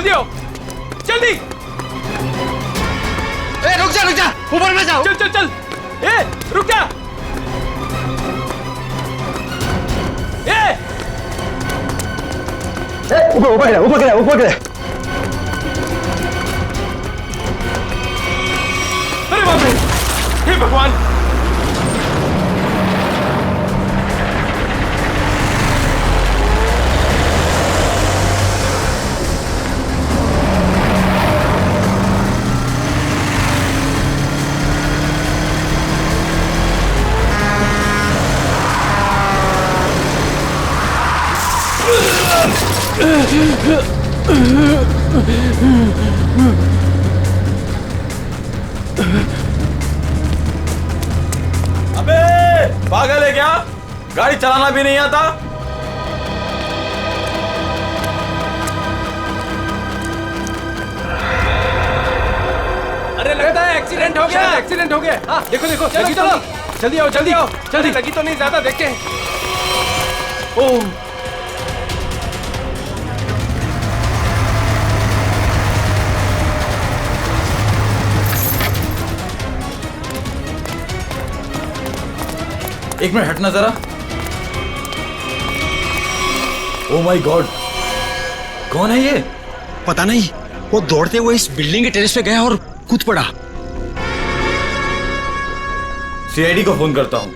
जल्दी आओ, जल्दी। रुक जा, ऊपर में जाओ। चल चल चल, रुक जा। ऊपर गिरा। अरे बाप रे, हे भगवान। अबे पागल है क्या? गाड़ी चलाना भी नहीं आता? अरे लगता है एक्सीडेंट हो गया। एक्सीडेंट हो गया। हाँ, देखो देखो, लगी तो नहीं। जल्दी आओ, जल्दी आओ, जल्दी। लगी तो नहीं, ज्यादा देखते हैं। ओह, एक मिनट हटना जरा। ओह माय गॉड, कौन है ये? पता नहीं, वो दौड़ते हुए इस बिल्डिंग के टेरेस पे गया और कूद पड़ा। सीआईडी को फोन करता हूं।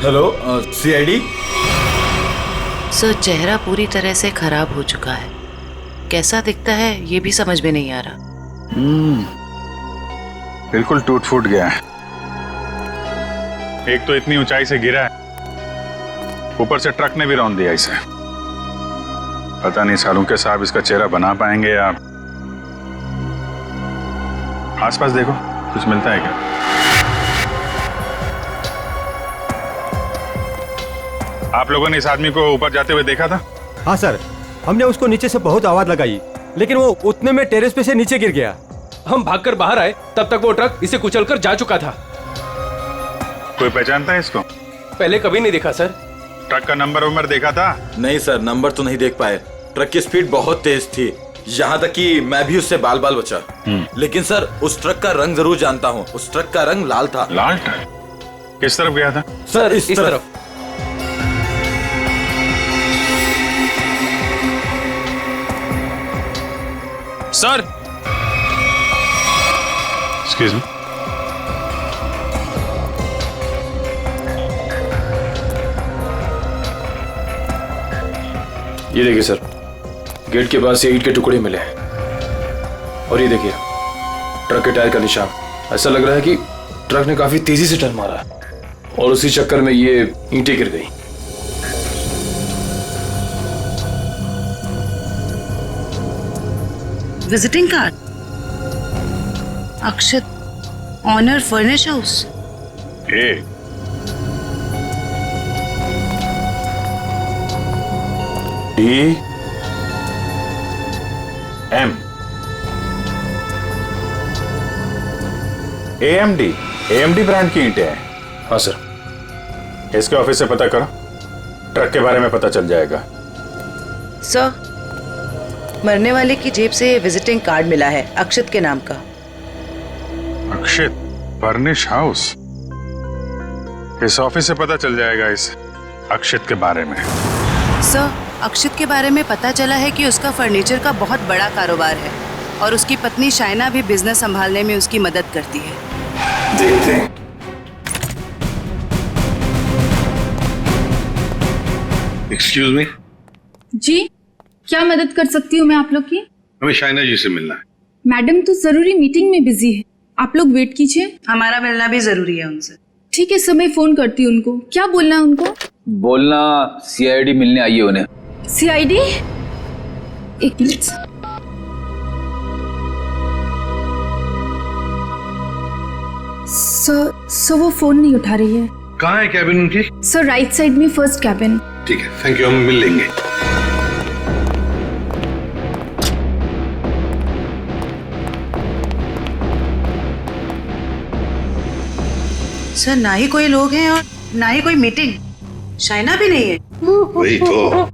Hello, CID. सर, चेहरा पूरी तरह से खराब हो चुका है। कैसा दिखता है ये भी समझ में नहीं आ रहा। बिल्कुल टूट फूट गया है। एक तो इतनी ऊंचाई से गिरा है, ऊपर से ट्रक ने भी रौंद दिया इसे। पता नहीं सालू के साहब इसका चेहरा बना पाएंगे या। आसपास देखो, कुछ मिलता है क्या? आप लोगों ने इस आदमी को ऊपर जाते हुए देखा था? हाँ सर, हमने उसको नीचे से बहुत आवाज लगाई, लेकिन वो उतने में टेरेस पे से नीचे गिर गया। हम भागकर बाहर आए, तब तक वो ट्रक इसे कुचलकर जा चुका था। कोई पहचानता है इसको? पहले कभी नहीं देखा सर। ट्रक का नंबर देखा था? नहीं सर, नंबर तो नहीं देख पाए। ट्रक की स्पीड बहुत तेज थी, यहाँ तक कि मैं भी उससे बाल बाल बचा। लेकिन सर, उस ट्रक का रंग जरूर जानता हूँ। उस ट्रक का रंग लाल था। लाल ट्रक? किस तरफ गया था? सर इस तरफ। Sir, excuse me. ये देखिए सर, गेट के पास से ईंट के टुकड़े मिले हैं। और ये देखिए ट्रक के टायर का निशान। ऐसा लग रहा है कि ट्रक ने काफी तेजी से टर्न मारा और उसी चक्कर में ये ईंटें गिर गई। Visiting card, Akshat, owner furnish house. DM AMD brand की ईंटें हैं। हाँ सर। इसके ऑफिस से पता करो, ट्रक के बारे में पता चल जाएगा। सर, मरने वाले की जेब से विजिटिंग कार्ड मिला है, अक्षत के नाम का। अक्षित फर्निश हाउस? इस ऑफिस से पता चल जाएगा इस अक्षित के बारे में। सर, अक्षित के बारे में पता चला है कि उसका फर्नीचर का बहुत बड़ा कारोबार है और उसकी पत्नी शाइना भी बिजनेस संभालने में उसकी मदद करती है। देखते हैं। Excuse me. जी, क्या मदद कर सकती हूँ मैं आप लोग की? हमें शाइना जी से मिलना है। मैडम तो जरूरी मीटिंग में बिजी है, आप लोग वेट कीजिए। हमारा मिलना भी जरूरी है उनसे। ठीक है सर, मैं फोन करती हूँ उनको। क्या बोलना है उनको? बोलना CID मिलने आई है उन्हें। CID? एक मिनट। सर वो फोन नहीं उठा रही है। कहाँ है कैबिन उनकी? सर, राइट साइड में फर्स्ट कैबिन। ठीक है, थैंक यू, हम मिल लेंगे। सर, ना ही कोई लोग हैं और ना ही कोई मीटिंग। शाइना भी नहीं है। वही तो।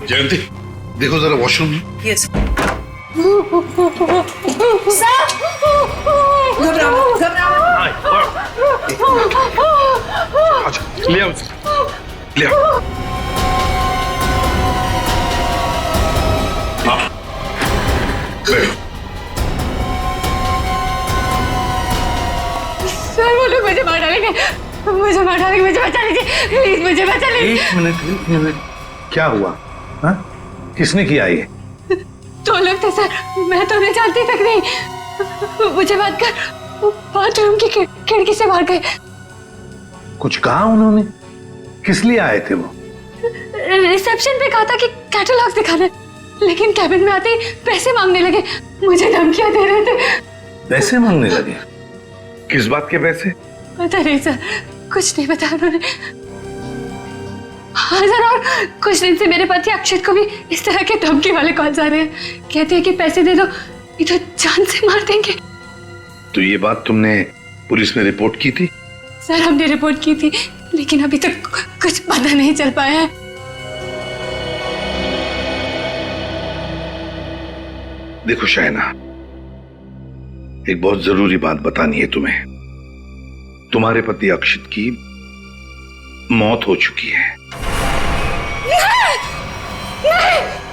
जयंती देखो जरा वॉशरूम। यस अच्छा ले आओ ले आओ। हाँ बैठो। सर वो लोग मुझे मार डालेंगे, मुझे मार डालेंगे, मुझे बचा लीजिए प्लीज, मुझे बचा लीजिए। एक मिनट क्या हुआ? हाँ किसने किया ये? दो लोग थे सर, मैं तो उन्हें जानती तक नहीं। मुझे बात कर बाथरूम की खिड़की से मार गए। कुछ कहा उन्होंने? किस लिए आए थे वो? रिसेप्शन पे कहा था कि कैटलॉग दिखाना, लेकिन कैबिन में आते ही पैसे मांगने लगे, मुझे धमकियां दे रहे थे। पैसे मांगने लगे? किस बात के पैसे? पता नहीं सर, कुछ नहीं बताया उन्होंने। हाँ सर, और कुछ दिन से मेरे पति अक्षत को भी इस तरह के धमकी वाले कॉल्स आ रहे हैं। कहते हैं कि पैसे दे दो, ये तो जान से मार देंगे। तो ये बात तुमने पुलिस में रिपोर्ट की थी? सर हमने रिपोर्ट की थी, लेकिन अभी तक कुछ पता नहीं चल पाया है। देखो शायना, एक बहुत जरूरी बात बतानी है तुम्हें। तुम्हारे पति अक्षित की मौत हो चुकी है।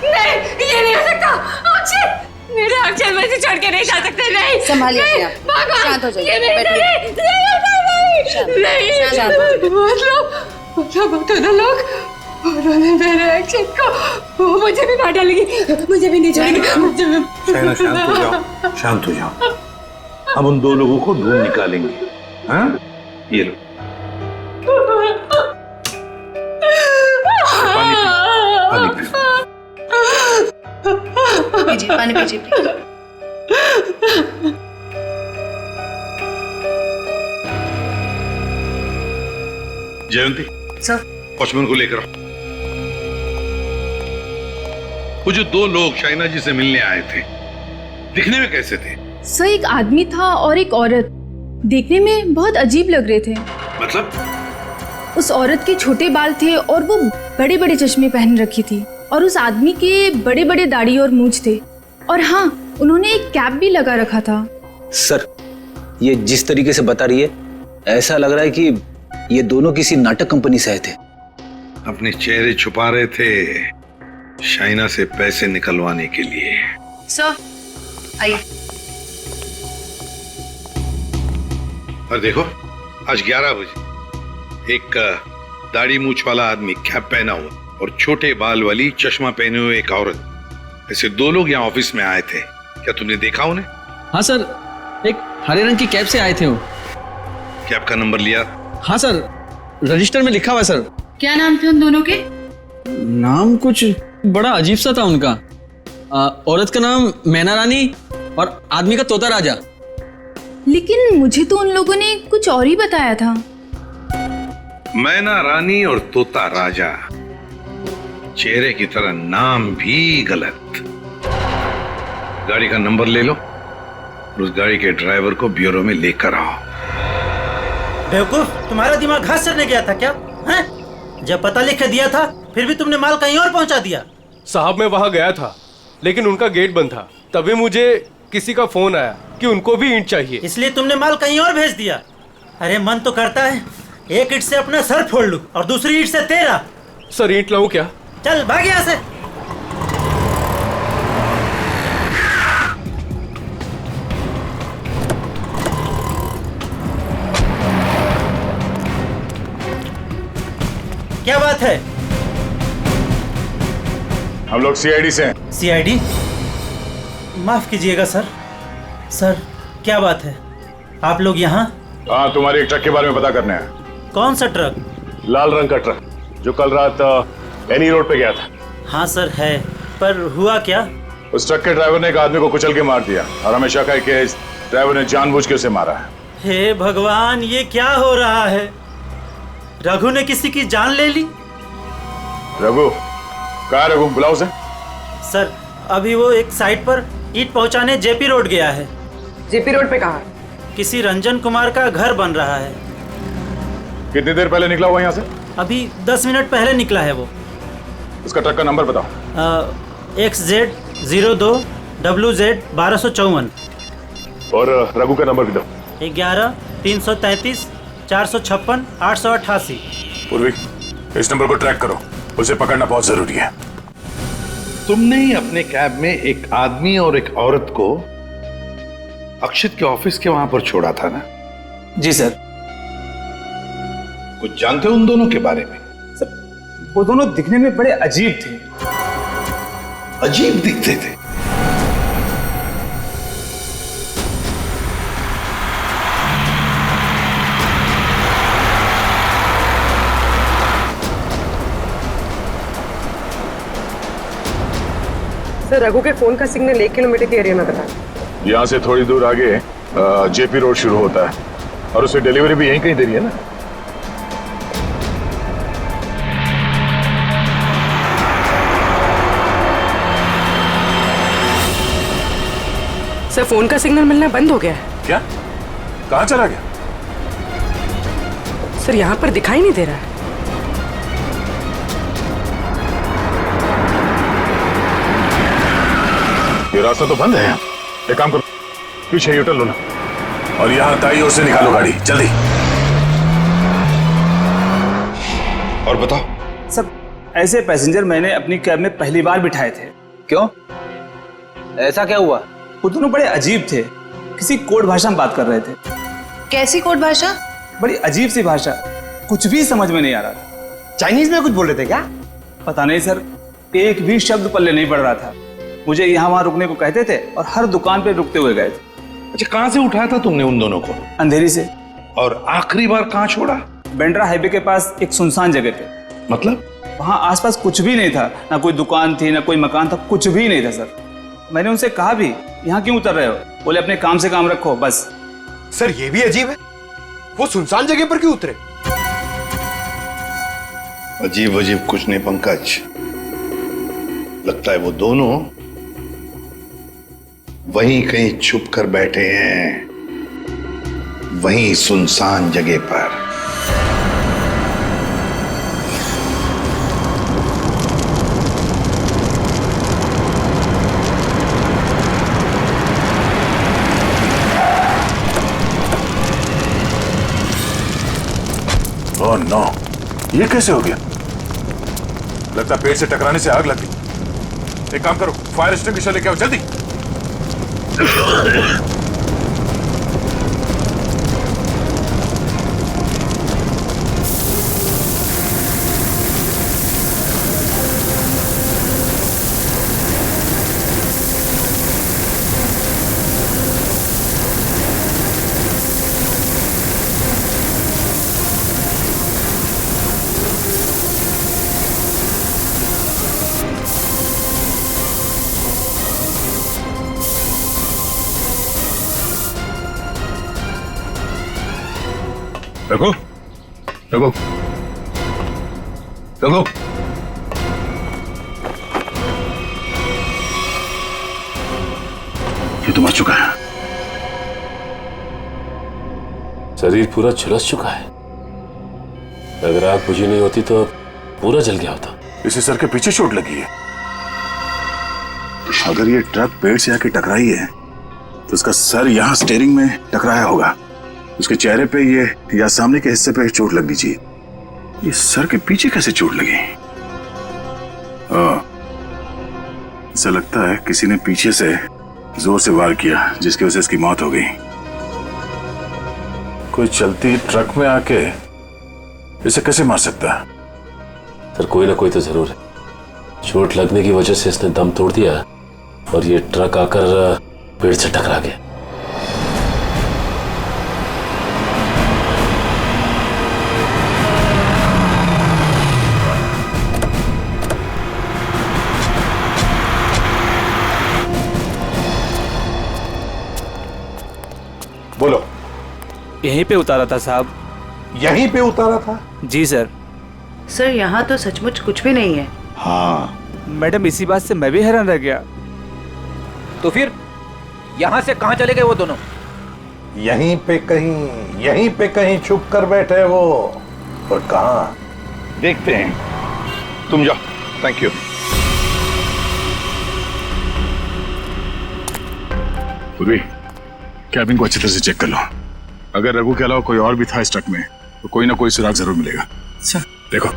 नहीं, ये नहीं हो सकता। अक्षत, मेरे अक्षत मुझे छोड़ के नहीं जा सकते। नहीं, संभालिए अपने आप को। शांत हो जाइए, बैठिए। शांत हो जाइए। मतलब दोनों लोग, उन्होंने मेरे अक्षत को, वो मुझे भी मार डालेगी, मुझे भी नहीं छोड़ेगी। शायना शांत हो जाओ, शांत हो जाओ। हम उन दो लोगों को ढूंढ निकालेंगे। हाँ ये लो पानी पियो। पीजिए, पानी पीजिए प्लीज। जयंती सर, वॉचमैन को लेकर आओ। वो जो दो लोग शाइना जी से मिलने आए थे, दिखने में कैसे थे? सर एक आदमी था और एक औरत, देखने में बहुत अजीब लग रहे थे। मतलब? उस औरत के छोटे बाल थे और वो बड़े बड़े चश्मे पहन रखी थी, और उस आदमी के बड़े बड़े दाढ़ी और मूंछ थे, और हाँ उन्होंने एक कैप भी लगा रखा था। सर, ये जिस तरीके से बता रही है, ऐसा लग रहा है कि ये दोनों किसी नाटक कंपनी से आए थे। अपने चेहरे छुपा रहे थे शाइना से पैसे निकलवाने के लिए। सर आइए। और देखो, आज 11 बजे एक दाढ़ी मूछ वाला आदमी कैप पहना हुआ और छोटे बाल वाली चश्मा पहने हुए एक औरत, ऐसे दो लोग यहाँ ऑफिस में आए थे। क्या तुमने देखा उन्हें? हाँ सर, एक हरे रंग की कैब से आए थे वो। कैब का नंबर लिया? हाँ सर, रजिस्टर में लिखा हुआ है सर। क्या नाम थे उन दोनों के? नाम कुछ बड़ा अजीब सा था उनका। औरत का नाम मैना रानी और आदमी का तोता राजा। लेकिन मुझे तो उन लोगों ने कुछ और ही बताया था। मैना रानी और तोता राजा, चेहरे की तरह नाम भी गलत। गाड़ी का नंबर ले लो और उस गाड़ी के ड्राइवर को ब्यूरो में लेकर आओ। बेवकूफ, तुम्हारा दिमाग घास चढ़ने गया था क्या? हैं? जब पता लिख के दिया था फिर भी तुमने माल कहीं और पहुंचा दिया। साहब मैं वहाँ गया था, लेकिन उनका गेट बंद था। तभी मुझे किसी का फोन आया कि उनको भी ईंट चाहिए, इसलिए तुमने माल कहीं और भेज दिया। अरे मन तो करता है एक ईंट से अपना सर फोड़ लूं और दूसरी ईंट से तेरा। सर ईंट लाऊं क्या? चल भाग यहाँ से। क्या बात है? हम लोग सीआईडी से हैं। सीआईडी? माफ कीजिएगा सर। सर क्या बात है, आप लोग यहाँ? हाँ, तुम्हारे एक ट्रक के बारे में पता करने हैं। कौन सा ट्रक? लाल रंग का ट्रक जो कल रात एनी रोड पे गया था। हाँ सर है, पर हुआ क्या? उस ट्रक के ड्राइवर ने एक आदमी को कुचल के मार दिया और हमें शक है कि इस ड्राइवर ने जानबूझ के उसे मारा है। हे भगवान, ये क्या हो रहा है? रघु ने किसी की जान ले ली? रघु? कहाँ रघु? बुलाओ उसे। सर अभी वो एक साइट पर ईंट पहुंचाने जेपी रोड गया है। जेपी रोड पे कहाँ? किसी रंजन कुमार का घर बन रहा है। कितनी देर पहले निकला हुआ यहाँ से? अभी 10 मिनट पहले निकला है वो। उसका ट्रक का नंबर बताओ। XZ02 WZ 1254। और रघु का नंबर भी दो। 11 333 456 888। पूर्वी, इस नंबर को ट्रैक करो, उसे पकड़ना बहुत जरूरी है। तुमने ही अपने कैब में एक आदमी और एक औरत को अक्षित के ऑफिस के वहां पर छोड़ा था ना? जी सर। कुछ जानते हो उन दोनों के बारे में? वो दोनों दिखने में बड़े अजीब थे। अजीब दिखते थे? सर, रघु के फोन का सिग्नल 1 किलोमीटर के एरिया में बता। यहाँ से थोड़ी दूर आगे जेपी रोड शुरू होता है और उसे डिलीवरी भी यहीं कहीं दे रही है ना? सर, फोन का सिग्नल मिलना बंद हो गया है। क्या? कहाँ चला गया? सर, यहाँ पर दिखाई नहीं दे रहा है। ये रास्ता तो बंद है। एक काम करो, पीछे यूटर्न लो ना और यहाँ दाईं ओर से निकालो गाड़ी, जल्दी। और बताओ। सब ऐसे पैसेंजर मैंने अपनी कैब में पहली बार बिठाए थे। क्यों? ऐसा क्या हुआ? वो दोनों बड़े अजीब थे, किसी कोड भाषा में बात कर रहे थे। कैसी कोड भाषा? बड़ी अजीब सी भाषा, कुछ भी समझ में नहीं आ रहा था। चाइनीज में कुछ बोल रहे थे क्या? पता नहीं सर, एक भी शब्द पल्ले नहीं पड़ रहा था। मुझे यहाँ वहां रुकने को कहते थे और हर दुकान पे रुकते हुए गए थे। अच्छा, कहां से उठाया था तुमने उन दोनों को? अंधेरी से। और आखिरी बार कहां छोड़ा? बेंड्रा हाईवे के पास एक सुनसान जगह पे। मतलब? वहां आसपास कुछ भी नहीं था, ना कोई दुकान थी ना कोई मकान था, कुछ भी नहीं था सर। मैंने उनसे कहा भी, यहाँ क्यों उतर रहे हो? बोले अपने काम से काम रखो बस। सर, ये भी अजीब है, वो सुनसान जगह पर क्यों उतरे? अजीब अजीब कुछ नहीं पंकज, लगता है वो दोनों वहीं कहीं छुप कर बैठे हैं, वहीं सुनसान जगह पर। ओह नो, ये कैसे हो गया? लगता है पेड़ से टकराने से आग लग गई। एक काम करो, फायर एक्सटिंग्विशर लेके आओ जल्दी। रघु, रघु, रघु, ये तो मर चुका है। शरीर पूरा झुलस चुका है। अगर आग बुझी नहीं होती तो पूरा जल गया होता। इसे सर के पीछे चोट लगी है। अगर ये ट्रक पेड़ से आके टकराई है तो उसका सर यहाँ स्टीयरिंग में टकराया होगा। उसके चेहरे पे ये या सामने के हिस्से पे चोट लगनी चाहिए। ये सर के पीछे कैसे चोट लगी? ऐसा लगता है किसी ने पीछे से जोर से वार किया, जिसकी वजह से इसकी मौत हो गई। कोई चलती ट्रक में आके इसे कैसे मार सकता है? सर, कोई ना कोई तो जरूर है। चोट लगने की वजह से इसने दम तोड़ दिया और ये ट्रक आकर पेड़ से टकरा गया। बोलो। यहीं पे उतारा था साहब। यहीं पे उतारा था? जी सर। सर, यहाँ तो सचमुच कुछ भी नहीं है। हाँ मैडम, इसी बात से मैं भी हैरान रह गया। तो फिर यहाँ से कहाँ चले गए वो दोनों? यहीं पे कहीं छुप कर बैठे वो। और कहाँ? देखते हैं। तुम जाओ, थैंक यू। पूर्वी, कैबिन को अच्छी तरह से चेक कर लो। अगर रघु के अलावा कोई और भी था इस ट्रक में तो कोई ना कोई सुराग जरूर मिलेगा। अच्छा। देखो।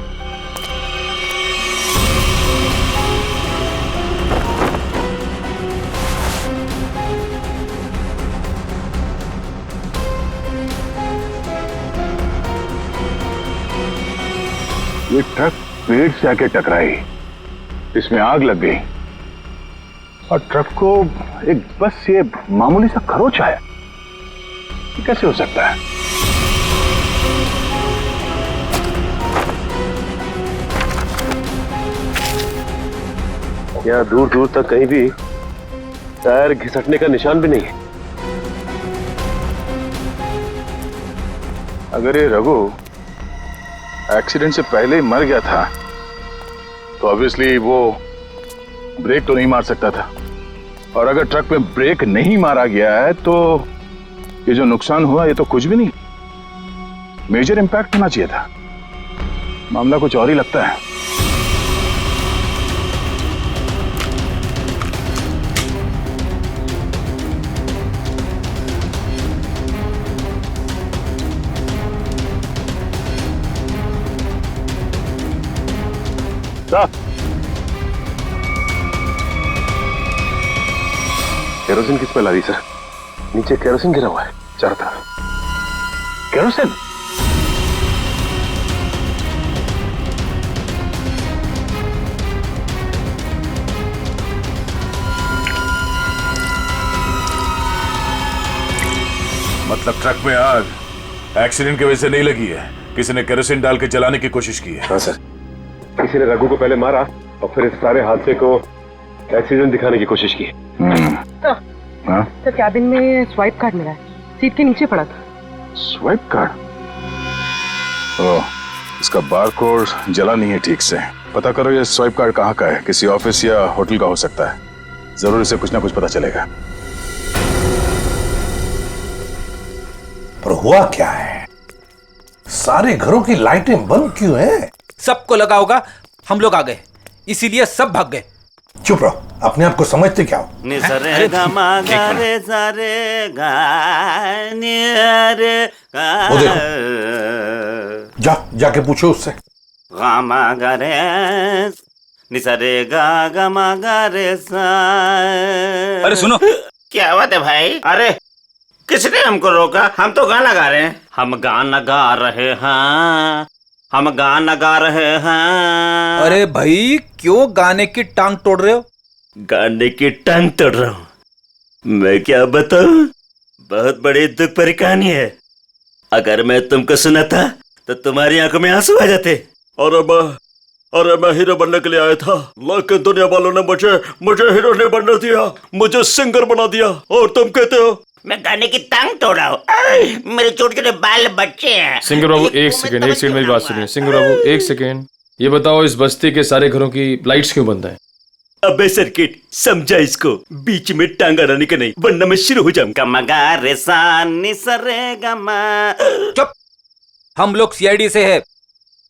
ये ट्रक पेड़ से आके टकराई, इसमें आग लग गई और ट्रक को एक बस ये मामूली सा खरोच आया। ये कैसे हो सकता है? यहाँ दूर दूर तक कहीं भी टायर घिसटने का निशान भी नहीं है। अगर ये रघु एक्सीडेंट से पहले ही मर गया था तो ऑब्वियसली वो ब्रेक तो नहीं मार सकता था, और अगर ट्रक में ब्रेक नहीं मारा गया है तो ये जो नुकसान हुआ ये तो कुछ भी नहीं, मेजर इंपैक्ट होना चाहिए था। मामला कुछ और ही लगता है। केरोसिन किस पे ला दी सर? नीचे केरोसिन गिरा हुआ है चारों तरफ। केरोसिन? मतलब ट्रक में आग एक्सीडेंट की वजह से नहीं लगी है, किसी ने केरोसिन डाल के जलाने की कोशिश की है। हाँ सर, किसी ने रघु को पहले मारा और फिर इस सारे हादसे को एक्सीडेंट दिखाने की कोशिश की। तो कैबिन में स्वाइप कार्ड मिला है, सीट के नीचे पड़ा था। Swipe card? ओह, इसका बारकोड जला नहीं है ठीक से। पता करो ये स्वाइप कार्ड कहाँ का है, किसी ऑफिस या होटल का हो सकता है। जरूर इसे कुछ ना कुछ पता चलेगा। पर हुआ क्या है? सारे घरों की लाइटें बंद क्यों हैं? सबको लगा होगा हम लोग आ गए, इसीलिए सब भाग गए। चुप रहो, अपने आप को समझते क्या हो? वो देखो, जाके पूछो उससे। अरे सुनो, क्या बात है भाई? अरे किसने हमको रोका? हम तो गाना गा रहे हैं। हम गाना गा रहे हैं, हम गाना गा रहे हैं। अरे भाई क्यों गाने की टांग तोड़ रहे हो? गाने की टांग तोड़ रहा हूँ? मैं क्या बताऊं, बहुत बड़ी दुख भरी कहानी है। अगर मैं तुमको सुनाता तो तुम्हारी आंखों में आंसू आ जाते। अरे मैं हीरो बनने के लिए आया था, लेकिन दुनिया वालों ने मुझे हीरो नहीं बनने दिया, मुझे सिंगर बना दिया। और तुम कहते हो मैं गाने की टांग तोड़ रहा हूँ? मेरे छोटे छोटे बाल बच्चे हैं। सिंगर बाबू एक सेकंड मेरी बात सुनिए। सिंगर बाबू एक सेकंड, ये बताओ इस बस्ती के सारे घरों की लाइट्स क्यों बंद है? अबे सर्किट, समझा इसको, बीच में टांग अड़ाने का नहीं, वरना मैं शुरू हो जाऊंगा। मगा रे सा नि सा रे गा मा। चुप, हम लोग सीआईडी से है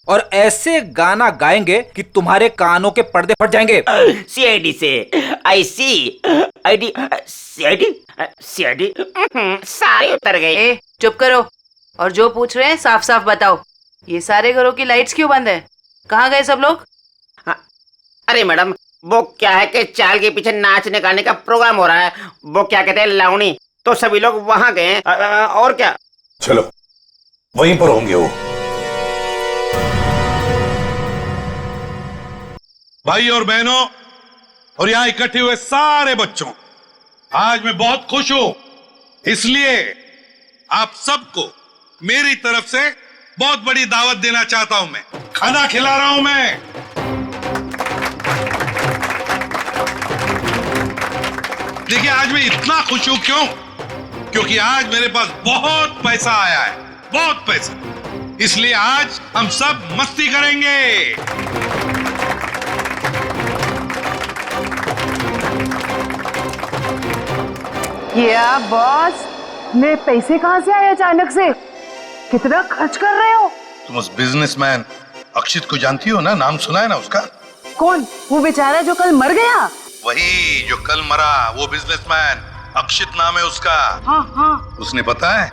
और ऐसे गाना गाएंगे कि तुम्हारे कानों के पर्दे फट जाएंगे। सीआईडी से? आई सी आईडी सीआईडी सारे उतर गए। चुप करो और जो पूछ रहे हैं साफ साफ बताओ। ये सारे घरों की लाइट्स क्यों बंद है? कहाँ गए सब लोग? अरे मैडम, वो क्या है कि चाल के पीछे नाचने गाने का प्रोग्राम हो रहा है, वो क्या कहते हैं लावणी, तो सभी लोग वहां गए। और क्या? चलो वहीं पर होंगे वो। भाई और बहनों और यहाँ इकट्ठे हुए सारे बच्चों, आज मैं बहुत खुश हूं, इसलिए आप सबको मेरी तरफ से बहुत बड़ी दावत देना चाहता हूं। मैं खाना खिला रहा हूं। मैं देखिए आज मैं इतना खुश हूं क्यों? क्योंकि आज मेरे पास बहुत पैसा आया है, बहुत पैसा। इसलिए आज हम सब मस्ती करेंगे। क्या बॉस, मेरे पैसे कहाँ से आए अचानक से? कितना खर्च कर रहे हो? तुम उस बिजनेसमैन अक्षित को जानती हो ना? नाम सुना है ना उसका? कौन? वो बेचारा जो कल मर गया? वही जो कल मरा, वो बिजनेसमैन अक्षित नाम है उसका। हाँ। उसने पता है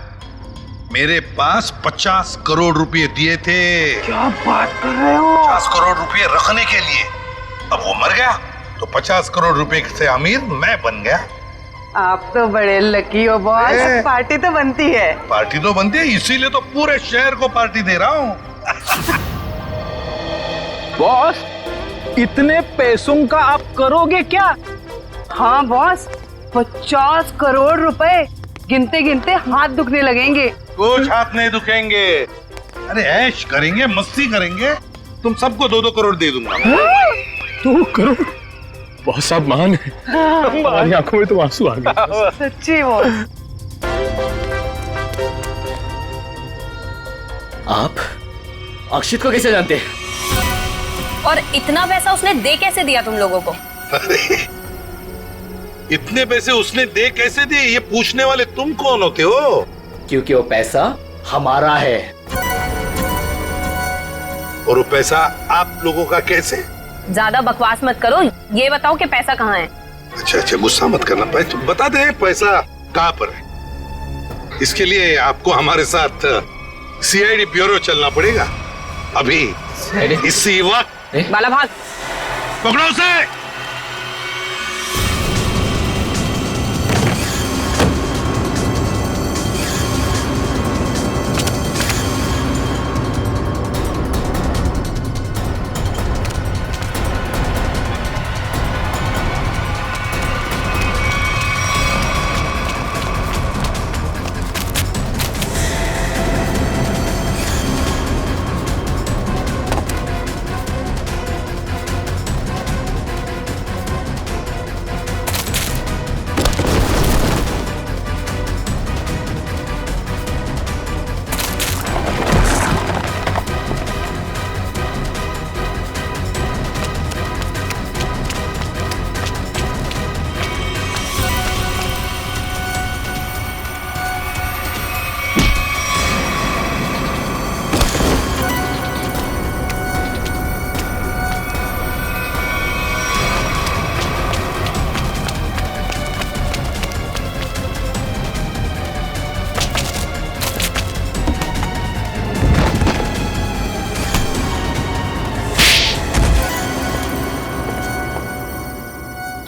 मेरे पास 50 करोड़ रुपए दिए थे। क्या बात कर रहे हो? 50 करोड़ रुपए रखने के लिए। अब वो मर गया तो 50 करोड़ रुपए से अमीर मैं बन गया। आप तो बड़े लकी हो बॉस। पार्टी तो बनती है। पार्टी तो बनती है, इसीलिए तो पूरे शहर को पार्टी दे रहा हूँ। बॉस, इतने पैसों का आप करोगे क्या? हाँ बॉस, 50 करोड़ रुपए गिनते गिनते हाथ दुखने लगेंगे। कुछ हाथ नहीं दुखेंगे। अरे ऐश करेंगे, मस्ती करेंगे। तुम सबको 2-2 करोड़ दे दूंगा। 2 करोड़? बहुत साहब महान है। हमारी आंखों में तो आंसू आ गए। सच्ची बॉस। आप अक्षित को कैसे जानते हैं? और इतना पैसा उसने दे कैसे दिया तुम लोगों को? अरे इतने पैसे उसने दे कैसे दिए, ये पूछने वाले तुम कौन होते हो? क्योंकि वो पैसा हमारा है। और वो पैसा आप लोगों का कैसे? ज्यादा बकवास मत करो, ये बताओ कि पैसा कहाँ है? अच्छा, गुस्सा मत करना। बता दे पैसा कहाँ पर है। इसके लिए आपको हमारे साथ सीआईडी ब्यूरो चलना पड़ेगा। अभी इसी वक्त। बाला भाग। पकड़ो उसे।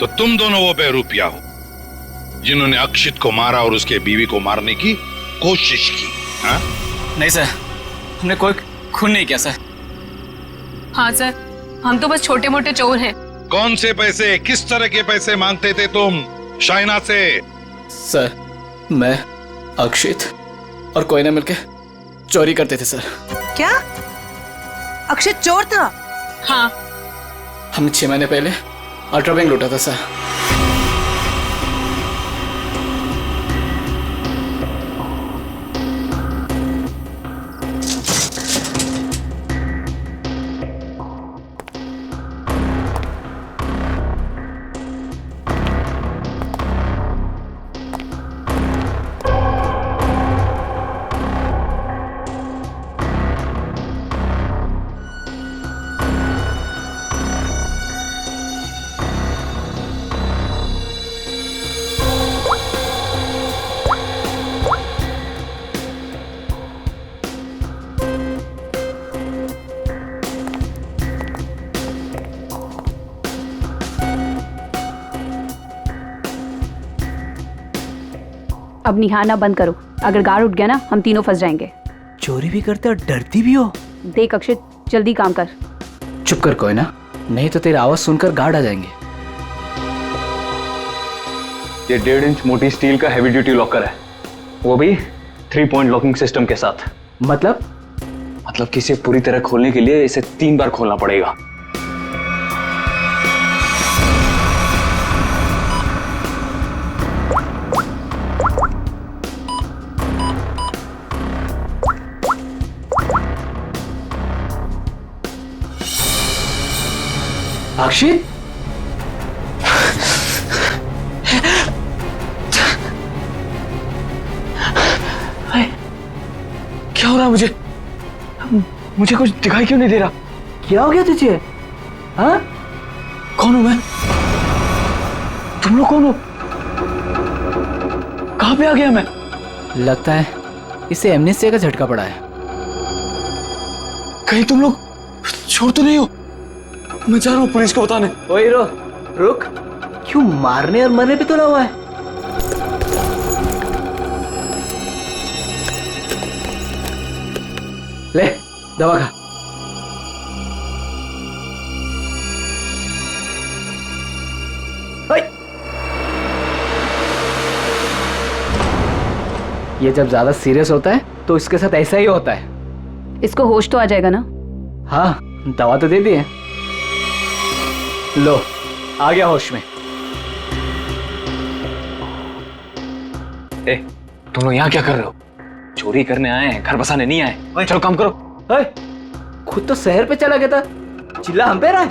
तो तुम दोनों वो बेरूपिया हो जिन्होंने अक्षित को मारा और उसके बीवी को मारने की कोशिश की। हा? नहीं सर, हमने कोई खून नहीं किया सर। हाँ सर, हम तो बस छोटे मोटे चोर हैं। कौन से पैसे, किस तरह के पैसे मांगते थे तुम शाइना से? सर, मैं अक्षित और कोई ना मिलके चोरी करते थे सर। क्या? अक्षित चोर था? हाँ। हमने 6 महीने पहले अल्ट्रा बैंक लूटा था सर। अब निहारना बंद करो, अगर गार्ड उठ गया ना हम तीनों फंस जाएंगे। चोरी भी करते और डरती भी हो। देख अक्षित, जल्दी काम कर। चुप कर कोई ना, नहीं तो तेरी आवाज सुनकर गार्ड आ जाएंगे। ये 1.5 इंच मोटी स्टील का हैवी ड्यूटी लॉकर है, वो भी 3 पॉइंट लॉकिंग सिस्टम के साथ। मतलब कि इसे पूरी तरह खोलने के लिए इसे 3 बार खोलना पड़ेगा। अक्षित, क्या हो रहा है मुझे कुछ दिखाई क्यों नहीं दे रहा? क्या हो गया तुझे? हाँ? कौन हूं मैं? तुम लोग कौन हो? कहां पे आ गया मैं? लगता है इसे एमनेस्टिया का झटका पड़ा है। कहीं तुम लोग छोड़ तो नहीं हो? मैं जा रहा हूँ पुलिस को बताने। ओए रुक, क्यों मारने और मरने पे तुला हुआ है? ले दवा खा। ये जब ज्यादा सीरियस होता है तो इसके साथ ऐसा ही होता है। इसको होश तो आ जाएगा ना? हाँ, दवा तो दे दी है। लो, आ गया होश में। ए, तुम लोग यहाँ क्या कर रहे हो? चोरी करने आए हैं, घर बसाने नहीं आए। चलो काम करो। खुद तो शहर पे चला गया था, चिल्ला हम पे रहा है।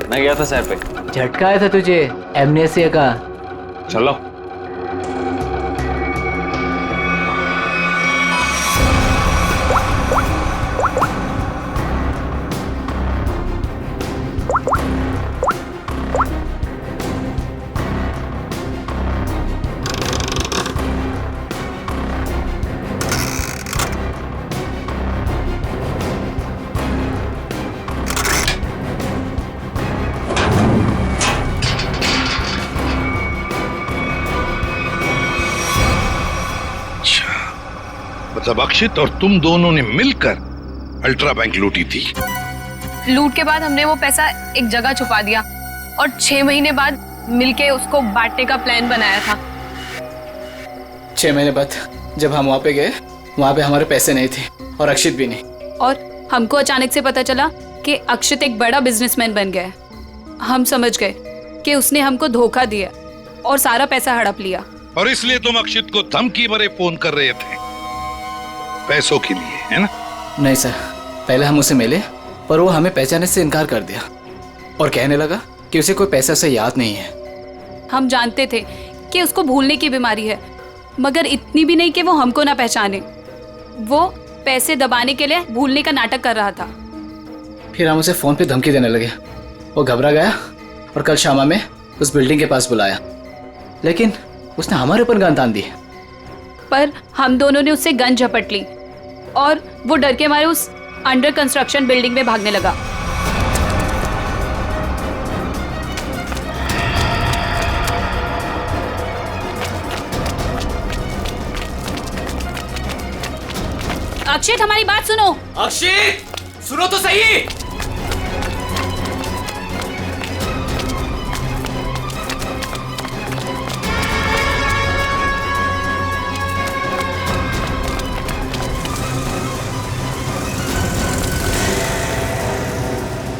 मैं गया था शहर पे। झटका आया था तुझे एमनेस्टिया का। चलो। मतलब अक्षित और तुम दोनों ने मिलकर अल्ट्रा बैंक लूटी थी। लूट के बाद हमने वो पैसा एक जगह छुपा दिया और 6 महीने बाद मिलके उसको बांटने का प्लान बनाया था। 6 महीने बाद जब हम वहाँ पे गए, वहाँ पे हमारे पैसे नहीं थे और अक्षित भी नहीं। और हमको अचानक से पता चला कि अक्षित एक बड़ा बिजनेसमैन बन गया है। हम समझ गए कि उसने हमको धोखा दिया और सारा पैसा हड़प लिया। और इसलिए तुम अक्षित को धमकी भरे फोन कर रहे थे पैसों के लिए, है ना? नहीं सर, पहले हम उसे मिले पर वो हमें पहचानने से इनकार कर दिया और कहने लगा कि उसे कोई पैसा से याद नहीं है। हम जानते थे कि उसको भूलने की बीमारी है, मगर इतनी भी नहीं कि वो हमको ना पहचाने। वो पैसे दबाने के लिए भूलने का नाटक कर रहा था। फिर हम उसे फोन पे धमकी देने लगे। वो घबरा गया और कल शामा में उस बिल्डिंग के पास बुलाया, लेकिन उसने हमारे ऊपर गन तान दी। पर हम दोनों ने उससे गन झपट ली और वो डर के मारे उस अंडर कंस्ट्रक्शन बिल्डिंग में भागने लगा। अक्षित, हमारी बात सुनो। अक्षित, सुनो तो सही।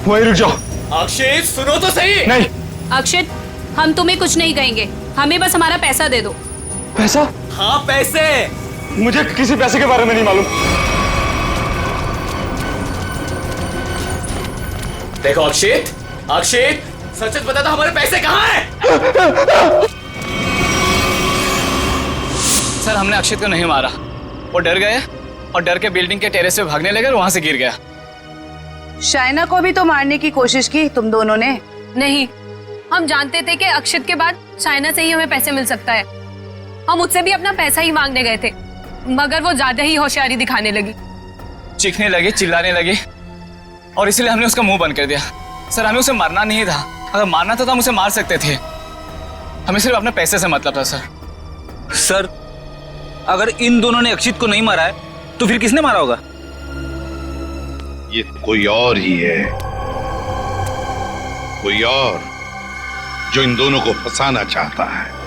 वहीं रुक जाओ। अक्षित, सुनो तो सही। नहीं। अक्षित, हम तुम्हें कुछ नहीं कहेंगे, हमें बस हमारा पैसा दे दो। पैसा? हाँ, पैसे। मुझे किसी पैसे के बारे में नहीं मालूम। देखो अक्षित, अक्षित, सच सच बता दो, हमारे पैसे कहाँ हैं? सर, हमने अक्षित को नहीं मारा। वो डर गए और डर के बिल्डिंग के टेरेस पे भागने लगे और वहां से गिर गया। शाइना को भी तो मारने की कोशिश की तुम दोनों ने। नहीं, हम जानते थे कि अक्षित के बाद शाइना से ही हमें पैसे मिल सकता है। हम उससे भी अपना पैसा ही मांगने गए थे, मगर वो ज्यादा ही होशियारी दिखाने लगी। चीखने लगी, चिल्लाने लगी और इसलिए हमने उसका मुंह बंद कर दिया। सर, हमें उसे मारना नहीं था। अगर मारना था तो हम उसे मार सकते थे। हमें सिर्फ अपने पैसे से मतलब था। सर, अगर इन दोनों ने अक्षित को नहीं मारा है तो फिर किसने मारा होगा? ये कोई और ही है, कोई और जो इन दोनों को फंसाना चाहता है।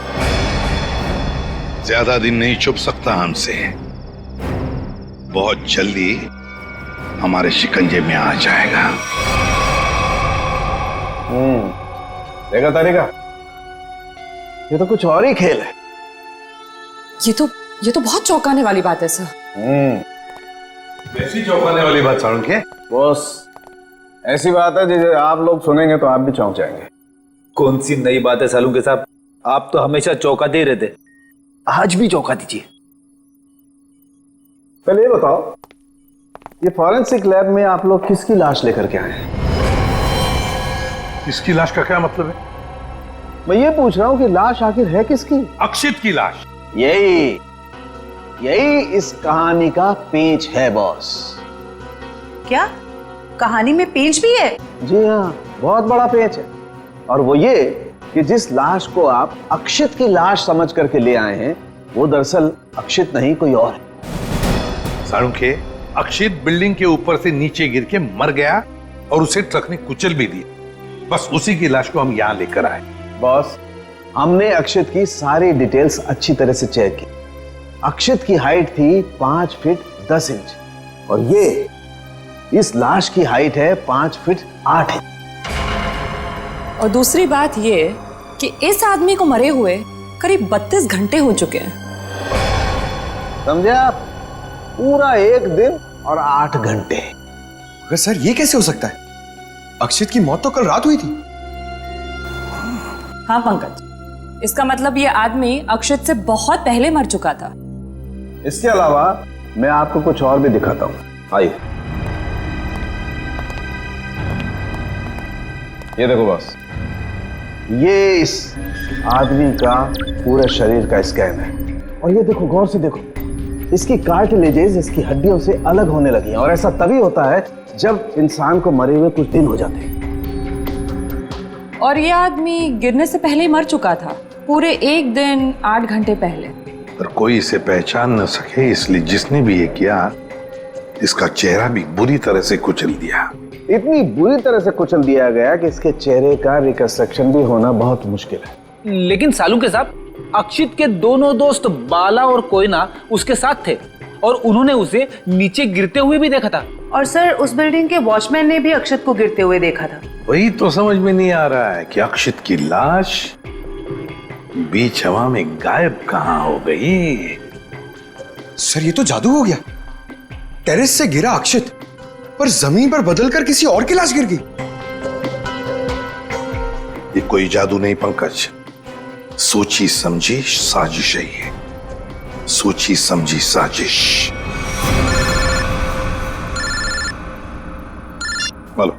ज्यादा दिन नहीं छुप सकता हमसे, बहुत जल्दी हमारे शिकंजे में आ जाएगा। देखा तारिका, ये तो कुछ और ही खेल है। ये तो बहुत चौंकाने वाली बात है सर। ऐसी चौंकाने वाली बात सारुण के? बॉस, ऐसी बात है जिसे आप लोग सुनेंगे तो आप भी चौंक जाएंगे। कौन सी नई बात है सालू के साहब? आप तो हमेशा चौंकाते ही रहते, आज भी चौंका दीजिए। पहले ये बताओ, ये फॉरेंसिक लैब में आप लोग किसकी लाश लेकर के आए हैं? इसकी लाश का क्या मतलब है? मैं ये पूछ रहा हूँ कि लाश आखिर है किसकी? अक्षित की लाश। यही इस कहानी का पेंच है बॉस। क्या कहानी में पेंच भी है? जी हाँ, बहुत बड़ा पेंच है। और वो ये कि जिस लाश को आप अक्षित की लाश समझ करके ले आए हैं, वो दरअसल अक्षित नहीं, कोई और है। साळुंखे, अक्षित बिल्डिंग के ऊपर से नीचे गिर के मर गया और उसे ट्रक ने कुचल भी दिया। बस उसी की लाश को हम यहाँ लेकर आए। बॉस, हमने अक्षित की सारी डिटेल्स अच्छी तरह से चेक की। अक्षित की हाइट थी 5 फीट 10 इंच और ये इस लाश की हाइट है 5 फीट 8 इंच। और दूसरी बात ये कि इस आदमी को मरे हुए करीब 32 घंटे हो चुके हैं। समझे आप? पूरा 1 दिन और 8 घंटे। अगर सर ये कैसे हो सकता है? अक्षित की मौत तो कल रात हुई थी। हाँ पंकज, इसका मतलब ये आदमी अक्षित से बहुत पहले मर चुका था। इसके अलावा मैं आपको कुछ और भी दिखाता हूँ, आइए। ये देखो बॉस, ये इस आदमी का पूरे शरीर का स्कैन है। और ये देखो, गौर से देखो, इसकी कार्टिलेजेस इसकी हड्डियों से अलग होने लगी हैं। और ऐसा तभी होता है जब इंसान को मरे हुए कुछ दिन हो जाते हैं। और ये आदमी गिरने से पहले ही मर चुका था, पूरे 1 दिन 8 घंटे पहले। पर कोई इसे पहचान न सके, इसलिए जिसने भी ये किया, इसका चेहरा भी बुरी तरह से कुचल दिया। इतनी बुरी तरह से कुचल दिया गया कि इसके चेहरे का रिकंस्ट्रक्शन भी होना बहुत मुश्किल है। लेकिन सालुंखे साहब, अक्षित के दोनों दोस्त बाला और कोयना उसके साथ थे और उन्होंने उसे नीचे गिरते हुए भी देखा था। और सर, उस बिल्डिंग के वॉचमैन ने भी अक्षित को गिरते हुए देखा था। वही तो समझ में नहीं आ रहा है कि अक्षित की लाश बीच हवा में गायब कहां हो गई। सर ये तो जादू हो गया। टेरेस से गिरा अक्षित, पर जमीन पर बदलकर किसी और की लाश गिर गई। ये कोई जादू नहीं पंकज, सोची समझी साजिश है ये, सोची समझी साजिश। बोलो,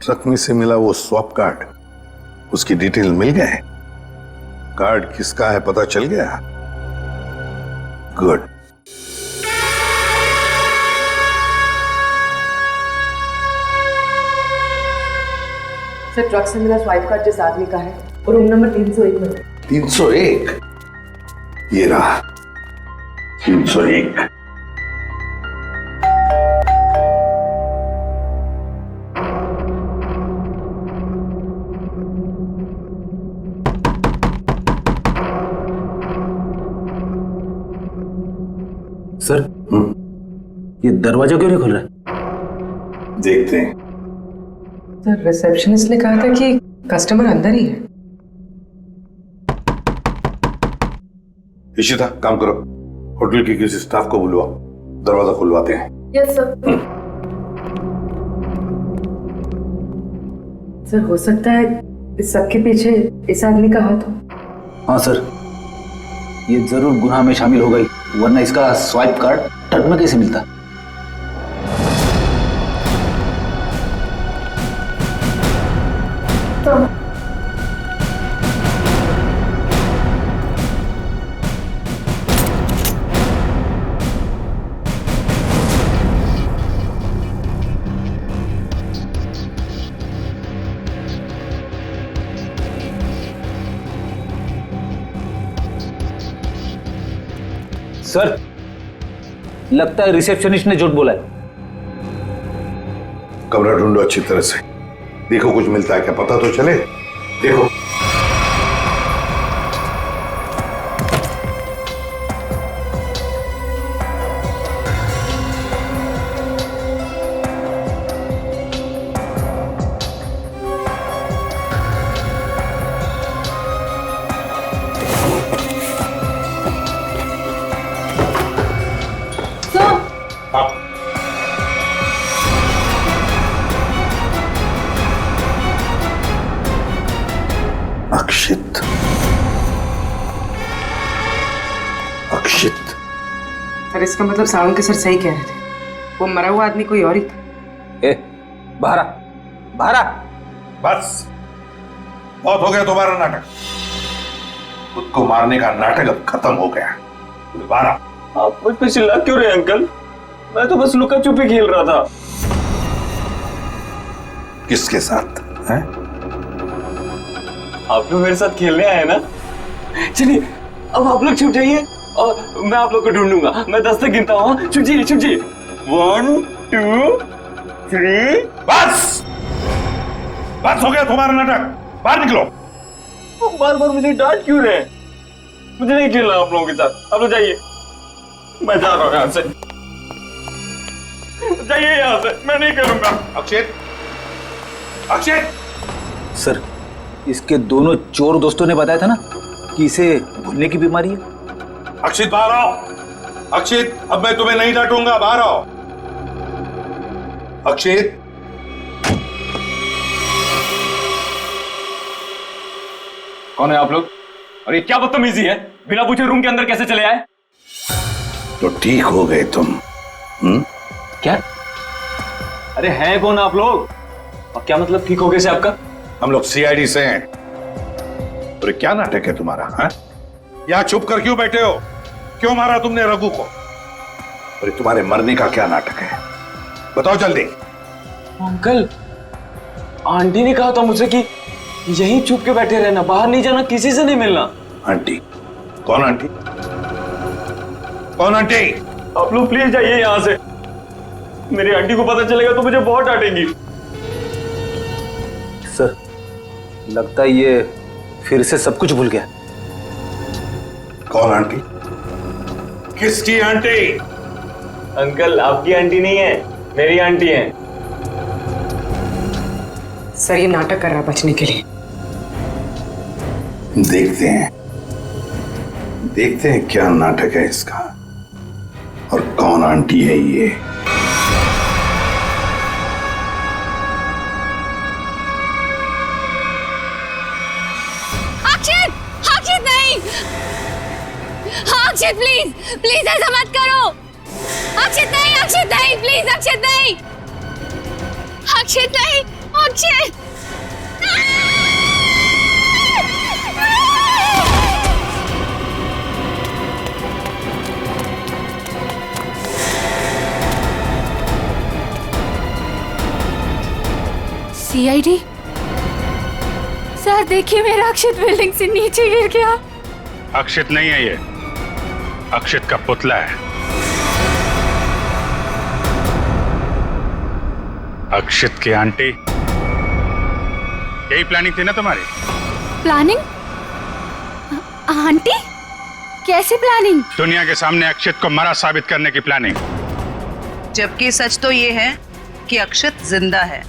ट्रक में से मिला वो स्वैप कार्ड, उसकी डिटेल मिल गए? कार्ड किसका है पता चल गया? गुड। सर, ट्रक से मिला स्वाइप कार्ड जिस आदमी का है और रूम नंबर 301 में। 301? ये रहा 301। सर, ये दरवाजा क्यों नहीं खुल रहा? देखते हैं। सर, रिसेप्शनिस्ट ने कहा था कि कस्टमर अंदर ही है। इशिता, काम करो, होटल के किसी स्टाफ को बुलवाओ, दरवाजा खुलवाते हैं। Yes sir. सर, हो सकता है इस सबके पीछे इस आदमी का हाथ हो। हाँ सर, ये जरूर गुनाह में शामिल हो गई, वरना इसका स्वाइप कार्ड ट्रक में कैसे मिलता? सर, लगता है रिसेप्शनिस्ट ने झूठ बोला है। कमरा ढूंढो अच्छी तरह से, देखो कुछ मिलता है क्या, पता तो चले। देखो। अक्षित, अक्षित। सर, इसका मतलब साळुंखे सर सही कह रहे थे, वो मरा हुआ आदमी कोई और ही था। ए, बाहर आ। बाहर आ। बस बहुत हो गया तुम्हारा नाटक। खुद को मारने का नाटक अब खत्म हो गया। बाहर आ। आप मुझ पे चिल्ला क्यों रहे अंकल? मैं तो बस लुका छुपी खेल रहा था। किसके साथ हैं? आप लोग मेरे साथ खेलने आए ना? चलिए अब आप लोग छुप जाइए और मैं आप लोग को ढूंढूंगा। मैं 10 तक गिनता हूँ। छुप जाइए, छुप जाइए। 1 2 3। बस बस हो गया तुम्हारा नाटक। बाहर निकलो। बार बार मुझे डांट क्यों रहे? मुझे नहीं खेलना आप लोगों के साथ। आप लोग जाइए, मैं जा रहा हूँ यहाँ से। जाइए यहाँ से, मैं नहीं करूंगा। अक्षित, अक्षित। सर, इसके दोनों चोर दोस्तों ने बताया था ना कि इसे भूलने की बीमारी है। अक्षित बाहर आओ। अक्षित, अब मैं तुम्हें नहीं डांटूंगा। बाहर आओ। अक्षित। कौन है आप लोग? और ये क्या बदतमीजी है? बिना पूछे रूम के अंदर कैसे चले आए? तो ठीक हो गए तुम। क्या? अरे हैं कौन आप लोग? और क्या मतलब ठीक हो गए से आपका? हम लोग सीआईडी से हैं। और क्या नाटक है तुम्हारा? हाँ? यहाँ छुप कर क्यों बैठे हो? क्यों मारा तुमने रघु को? और तुम्हारे मरने का क्या नाटक है? बताओ जल्दी। अंकल, आंटी ने कहा था मुझसे कि यहीं छुप के बैठे रहना, बाहर नहीं जाना, किसी से नहीं मिलना। आंटी? कौन आंटी? कौन आंटी? आप लोग प्लीज जाइए यहाँ से। मेरी आंटी को पता चलेगा तो मुझे बहुत डांटेंगी। सर, लगता है ये फिर से सब कुछ भूल गया। कौन आंटी? किसकी आंटी? अंकल, आपकी आंटी नहीं है, मेरी आंटी है। सर ये नाटक कर रहा है बचने के लिए। देखते हैं क्या नाटक है इसका और कौन आंटी है ये। अक्षित, अक्षित नहीं। अक्षित प्लीज, प्लीज ऐसा मत करो। अक्षित नहीं, अक्षित नहीं, प्लीज अक्षित नहीं, अक्षित नहीं, अक्षित। सीआईडी सर, देखिए मेरा अक्षित बिल्डिंग से नीचे गिर गया। अक्षित नहीं है ये, अक्षित का पुतला है। अक्षित की आंटी, यही प्लानिंग थी ना तुम्हारी? प्लानिंग? आंटी? कैसी प्लानिंग? दुनिया के सामने अक्षित को मरा साबित करने की प्लानिंग। जबकि सच तो ये है कि अक्षित जिंदा है।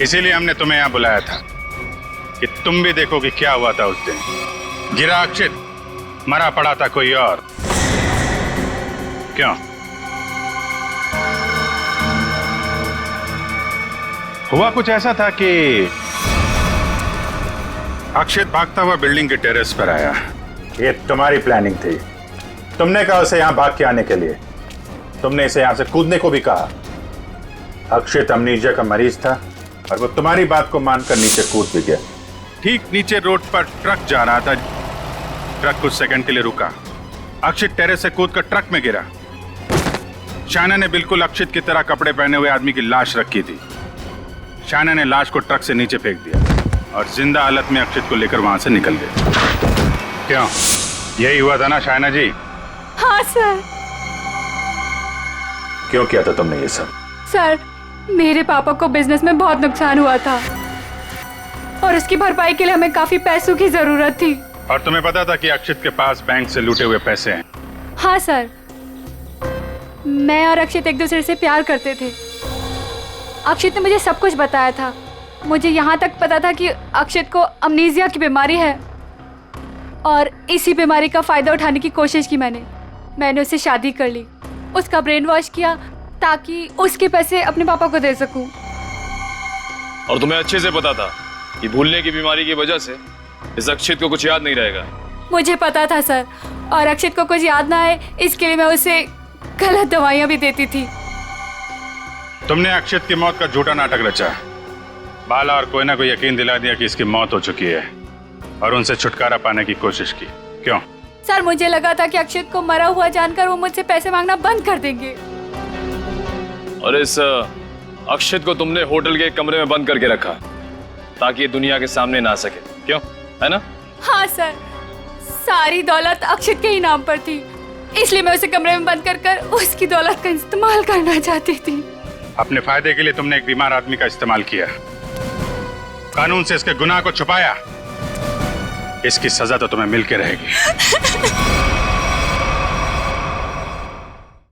इसीलिए हमने तुम्हें यहां बुलाया था कि तुम भी देखो कि क्या हुआ था उस दिन। गिरा अक्षित, मरा पड़ा था कोई और। क्यों? हुआ कुछ ऐसा था कि अक्षित भागता हुआ बिल्डिंग के टेरेस पर आया। ये तुम्हारी प्लानिंग थी। तुमने कहा उसे यहां भाग के आने के लिए। तुमने इसे यहां से कूदने को भी कहा। अक्षित अमनीजिया का मरीज था और वो तुम्हारी बात को मानकर नीचे कूद भी गया। ठीक नीचे रोड पर ट्रक जा रहा था। ट्रक कुछ सेकंड के लिए रुका। अक्षित टेरेस से कूदकर ट्रक में गिरा। शायना ने बिल्कुल अक्षित की तरह कपड़े पहने हुए आदमी की लाश रखी थी। शायना ने लाश को ट्रक से नीचे फेंक दिया और जिंदा हालत में अक्षित को लेकर वहां से निकल गए। क्यों? यही हुआ था ना शायना जी? हाँ सर। क्यों किया था तुमने ये सब? सर, मेरे पापा को बिजनेस में बहुत नुकसान हुआ था और उसकी भरपाई के लिए हमें काफी पैसों की जरूरत थी। और तुम्हें पता था कि अक्षित के पास बैंक से लूटे हुए पैसे हैं? हाँ सर, मैं और अक्षित एक दूसरे से प्यार करते थे। अक्षित ने मुझे सब कुछ बताया था। मुझे यहाँ तक पता था कि अक्षित को अमनीजिया की बीमारी है और इसी बीमारी का फायदा उठाने की कोशिश की मैंने उससे शादी कर ली, उसका ब्रेन वॉश किया ताकि उसके पैसे अपने पापा को दे सकूं। और तुम्हें अच्छे से पता था कि भूलने की बीमारी की वजह से इस अक्षित को कुछ याद नहीं रहेगा। मुझे पता था सर, और अक्षित को कुछ याद ना आए इसके लिए मैं उसे गलत दवाइयाँ भी देती थी। तुमने अक्षित की मौत का झूठा नाटक रचा। बाला और कोयना को यकीन दिला दिया कि इसकी मौत हो चुकी है और उनसे छुटकारा पाने की कोशिश की। क्यों? सर मुझे लगा था कि अक्षित को मरा हुआ जानकर वो मुझसे पैसे मांगना बंद कर देंगे। और इस अक्षित को तुमने होटल के कमरे में बंद करके रखा ताकि ये दुनिया के सामने ना आ सके, क्यों? है ना? हाँ सर, सारी दौलत अक्षित के ही नाम पर थी, इसलिए मैं उसे कमरे में बंद कर उसकी दौलत का इस्तेमाल करना चाहती थी। अपने फायदे के लिए तुमने एक बीमार आदमी का इस्तेमाल किया, कानून से इसके गुनाह को छुपाया। इसकी सजा तो तुम्हें मिलके रहेगी।